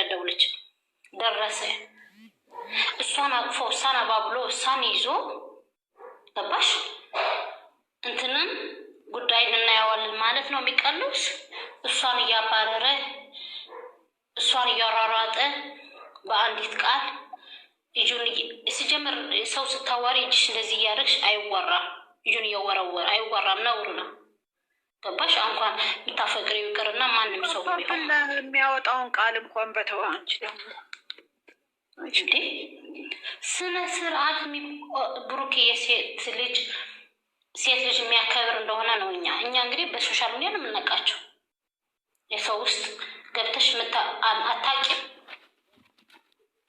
ደውለች ደረሰ። እሷን አቅፎ እሷን አባብሎ እሷን ይዞ ገባሽ እንትንን ጉዳይ እናየዋለን ማለት ነው የሚቀሉስ። እሷን እያባረረ እሷን እያሯሯጠ በአንዲት ቃል እጁን ሲጀምር ሰው ስታዋሪ እጅሽ እንደዚህ እያደረግሽ አይወራም። እጁን እየወረወረ አይወራም፣ ነውር ነው። ገባሽ? እንኳን የምታፈቅሪው ይቅርና ማንም ሰው ቢሆን የሚያወጣውን ቃል እንኳን በተው። አንቺ ደግሞ እንዴ ስነ ስርዓት ብሩክ የሴት ልጅ የሚያከብር እንደሆነ ነው። እኛ እንግዲህ በሶሻል ሚዲያ ነው የምናውቃቸው። የሰው ውስጥ ገብተሽ አታውቂም።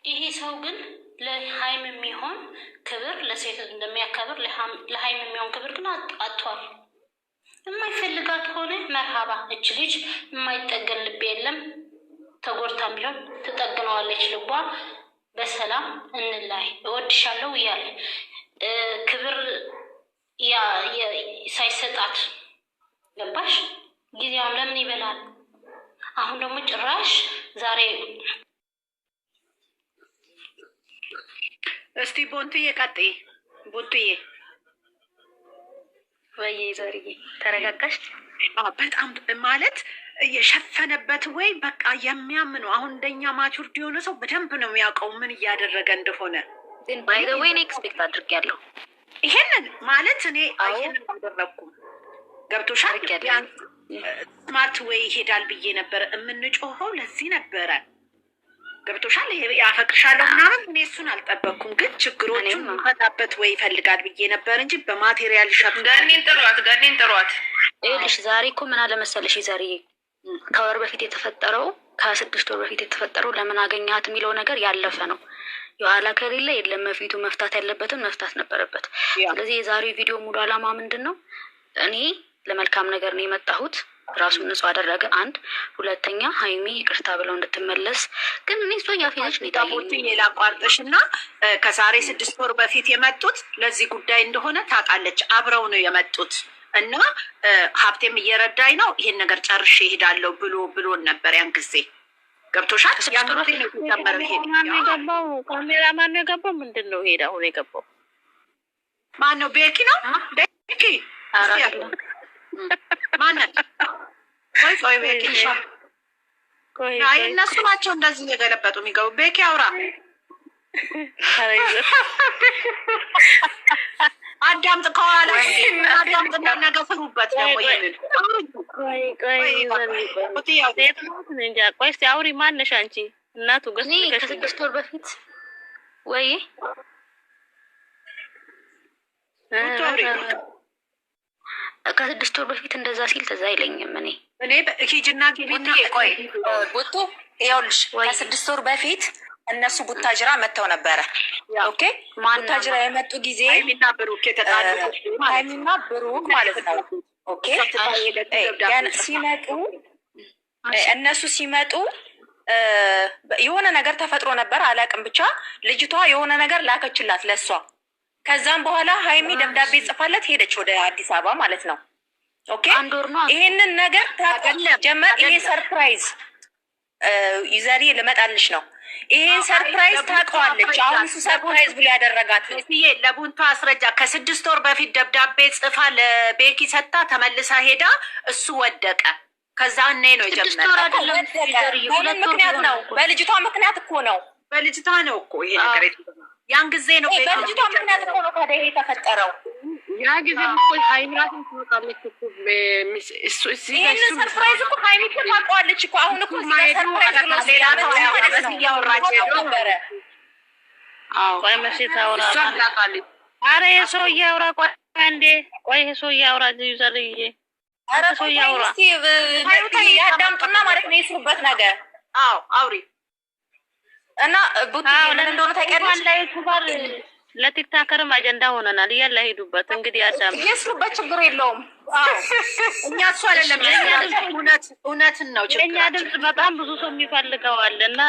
ይሄ ሰው ግን ለሀይም የሚሆን ክብር ለሴት እንደሚያከብር ለሀይም የሚሆን ክብር ግን አጥቷል። የማይፈልጋት ከሆነ መርሃባ። እች ልጅ የማይጠገን ልብ የለም። ተጎድታም ቢሆን ትጠግነዋለች። ልቧ በሰላም እንላይ እወድሻለሁ እያለ ክብር ሳይሰጣት ገባሽ? ጊዜዋም ለምን ይበላል? አሁን ደግሞ ጭራሽ ዛሬ እስቲ ቦንቱዬ ቀጥይ። ቦንቱዬ ወይ ዛሬ ተረጋጋሽ? በጣም ማለት የሸፈነበት ወይ በቃ የሚያምኑ አሁን እንደኛ ማቹርድ የሆነ ሰው በደንብ ነው የሚያውቀው ምን እያደረገ እንደሆነ። ግን ባይ ዘ ዌይ ኤክስፔክት አድርጌያለሁ ይሄንን ማለት እኔ ይሄንን አደረኩም። ገብቶሻል? ስማርት ወይ ይሄዳል ብዬ ነበር የምንጮኸው። ለዚህ ነበረ ገብቶሻል? ያፈቅርሻለሁ ምናምን እኔ እሱን አልጠበቅኩም። ግን ችግሮቹን መፈታበት ወይ ይፈልጋል ብዬ ነበር እንጂ በማቴሪያል ሸፍ ገኔን ጥሯት። ይኸውልሽ ዛሬ እኮ ምን አለ መሰለሽ፣ ዛሬ ከወር በፊት የተፈጠረው ከ6 ወር በፊት የተፈጠረው ለምን አገኛት የሚለው ነገር ያለፈ ነው። የኋላ ከሌለ የለም በፊቱ መፍታት ያለበትን መፍታት ነበረበት። ስለዚህ የዛሬው ቪዲዮ ሙሉ አላማ ምንድን ነው? እኔ ለመልካም ነገር ነው የመጣሁት። ራሱን ንጹህ አደረገ። አንድ ሁለተኛ ሀይሚ ይቅርታ ብለው እንድትመለስ። ግን እኔ እሷ ያፌዘች ኔታቦት ላቋርጥሽ እና ከዛሬ 6 ወር በፊት የመጡት ለዚህ ጉዳይ እንደሆነ ታውቃለች። አብረው ነው የመጡት እና ሀብቴም እየረዳኝ ነው ይሄን ነገር ጨርሼ እሄዳለሁ ብሎን ነበር ያን ጊዜ። ገብቶሻል? የገባው ካሜራ ማን ነው የገባው? ምንድን ነው ሄዳ አሁን የገባው ማን ነው? ቤኪ ነው። ቤኪ ማነት? ቆይ ቤኪ እነሱ ናቸው እንደዚህ እየገለበጡ የሚገቡ። ቤኪ አውራ አዳምጥ፣ ከኋላ አዳምጥ። እንደነገ ፍሩበት ደግሞ ይሄንን ቆይ እስኪ አውሪ። ማነሽ አንቺ? እናቱ ከ6 ወር በፊት ወይ ከ6 ወር በፊት እንደዛ ሲል ትዝ አይለኝም። እኔ ሂጅና ግቢና ቆይ ቡቱ ይኸውልሽ፣ ከ6 ወር በፊት እነሱ ቡታጅራ መጥተው ነበረ። ኦኬ ቡታጅራ የመጡ ጊዜ ሀይሚና ብሩክ የተጣሉ ሀይሚና ብሩክ ማለት ነው። ኦኬ ሲመጡ እነሱ ሲመጡ የሆነ ነገር ተፈጥሮ ነበር፣ አላውቅም። ብቻ ልጅቷ የሆነ ነገር ላከችላት ለሷ። ከዛም በኋላ ሀይሚ ደብዳቤ ጽፋለት ሄደች ወደ አዲስ አበባ ማለት ነው። ኦኬ ይሄንን ነገር ጀመር። ይሄ ሰርፕራይዝ ዩዘሪ ልመጣልሽ ነው። ይሄን ሰርፕራይዝ ታውቀዋለች። አሁን እሱ ሰርፕራይዝ ብሎ ያደረጋት ነው። ለቡንቱ አስረጃ ከ6 ወር በፊት ደብዳቤ ጽፋ ለቤኪ ሰጣ፣ ተመልሳ ሄዳ እሱ ወደቀ። ከዛ እኔ ነው የጀመረው። በምን ምክንያት ነው? በልጅቷ ምክንያት እኮ ነው። በልጅቷ ነው እኮ ይሄ ነገር ያን ጊዜ ነው። በልጅቷ ምክንያት እኮ ነው ታዲያ ይሄ የተፈጠረው። ያ ጊዜ እኮ ሀይሚ ራሱን ትወጣለች እኮ ይሄንን ሰርፕራይዝ እኮ ሀይሚ እኮ ታውቀዋለች እኮ። አሁን እኮ ሰርፕራይዝ ብሎ እያወራች ነበረ። ቆይ መቼ ታወራ? ኧረ የሰው እያወራ ቆይ አንዴ፣ ቆይ የሰው እያወራ ዩዘርዬ፣ ኧረ ሰው እያወራ ያዳምጡና ማለት ነው የስሩበት ነገር። አዎ አውሪ እና ቡቲ ምን እንደሆነ ታውቂያለሽ? ለቲክታከርም አጀንዳ ሆነናል። እያለ ሄዱበት እንግዲህ አዳም የስሩበት ችግር የለውም። እኛ እሱ አይደለም እውነትን ነው ችግር። እኛ ድምጽ በጣም ብዙ ሰው የሚፈልገዋል እና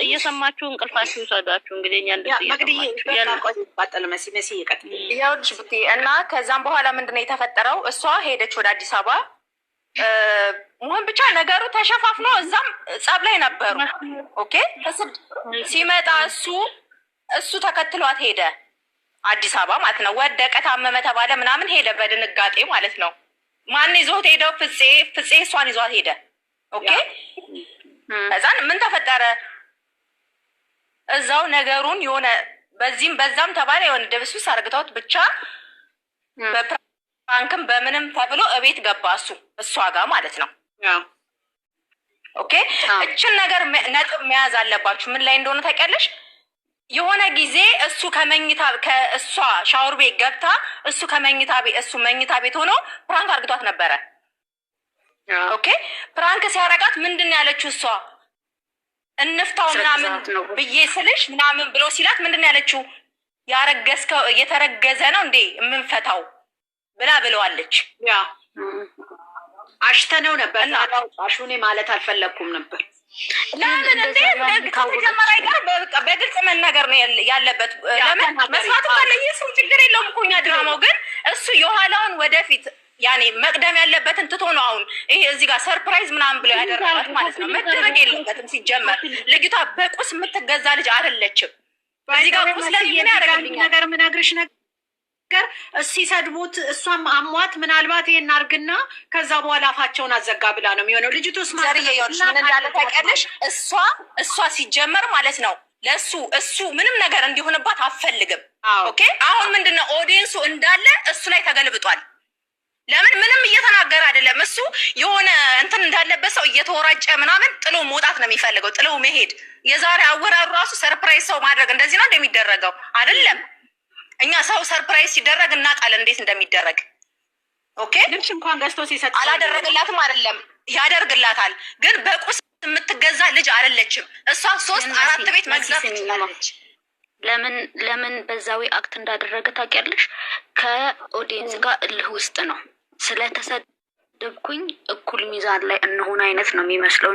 እየሰማችሁ እንቅልፋችሁ ይሰዳችሁ። እንግዲህ እኛ ባጠለ መሲ ይቀጥል ይኸውልሽ ቡቲ እና ከዛም በኋላ ምንድነው የተፈጠረው? እሷ ሄደች ወደ አዲስ አበባ። ሙህን ብቻ ነገሩ ተሸፋፍኖ እዛም ጸብ ላይ ነበሩ። ኦኬ ሲመጣ እሱ ተከትሏት ሄደ አዲስ አበባ ማለት ነው። ወደቀ፣ ታመመ ተባለ ምናምን ሄደ በድንጋጤ ማለት ነው። ማን ይዞት ሄደው? ፍፄ እሷን ይዟት ሄደ። ኦኬ ከዛን ምን ተፈጠረ? እዛው ነገሩን የሆነ በዚህም በዛም ተባለ የሆነ ደብስብስ አርግተውት ብቻ በፕራንክም በምንም ተብሎ እቤት ገባ እሷ ጋር ማለት ነው። ኦኬ እችን ነገር ነጥብ መያዝ አለባችሁ። ምን ላይ እንደሆነ ታውቂያለሽ? የሆነ ጊዜ እሱ ከእሷ ሻወር ቤት ገብታ እሱ መኝታ ቤት ሆኖ ፕራንክ አርግቷት ነበረ። ኦኬ ፕራንክ ሲያረጋት ምንድን ያለችው እሷ? እንፍታው ምናምን ብዬ ስልሽ ምናምን ብሎ ሲላት ምንድን ያለችው? ያረገዝከው እየተረገዘ ነው እንዴ የምንፈታው ብላ ብለዋለች። አሽተነው ነበር አሹኔ ማለት አልፈለግኩም ነበር። ለምን እንዴ ከተጀመረ ጋር በግልጽ መናገር ነው ያለበት። ለምን መስዋዕት ካለ የሱ ችግር የለውም እኮ እኛ ድራማው ግን እሱ የኋላውን ወደፊት ያኔ መቅደም ያለበትን ትቶ ነው አሁን ይሄ እዚህ ጋር ሰርፕራይዝ ምናምን ብሎ ያደረጋት ማለት ነው። መደረግ የለበትም ሲጀመር። ልጅቷ በቁስ የምትገዛ ልጅ አይደለችም። እዚህ ጋር ቁስ ለምን ያደርጋልኛል ነገር ምናግርሽ ነገር ሲሰድቡት እሷም አሟት ምናልባት ይሄን አርግና ከዛ በኋላ አፋቸውን አዘጋ ብላ ነው የሚሆነው። ልጅቱስ ምን እንዳለ ታውቂያለሽ? እሷ ሲጀመር ማለት ነው እሱ ምንም ነገር እንዲሆንባት አትፈልግም። ኦኬ አሁን ምንድነው ኦዲየንሱ እንዳለ እሱ ላይ ተገልብጧል። ለምን ምንም እየተናገረ አይደለም። እሱ የሆነ እንትን እንዳለበት ሰው እየተወራጨ ምናምን ጥሎ መውጣት ነው የሚፈልገው፣ ጥሎ መሄድ። የዛሬ አወራሩ ራሱ ሰርፕራይዝ ሰው ማድረግ እንደዚህ ነው እንደሚደረገው አይደለም። እኛ ሰው ሰርፕራይዝ ሲደረግ እናውቃለን እንዴት እንደሚደረግ። ኦኬ ልብስ እንኳን ገዝቶ ሲሰጥ አላደረግላትም አይደለም፣ ያደርግላታል። ግን በቁስ የምትገዛ ልጅ አይደለችም። እሷ 3-4 ቤት መግዛት ትችላለች። ለምን በዛዊ አክት እንዳደረገ ታውቂያለሽ? ከኦዲየንስ ጋር እልህ ውስጥ ነው። ስለተሰደብኩኝ እኩል ሚዛን ላይ እንሆን አይነት ነው የሚመስለው።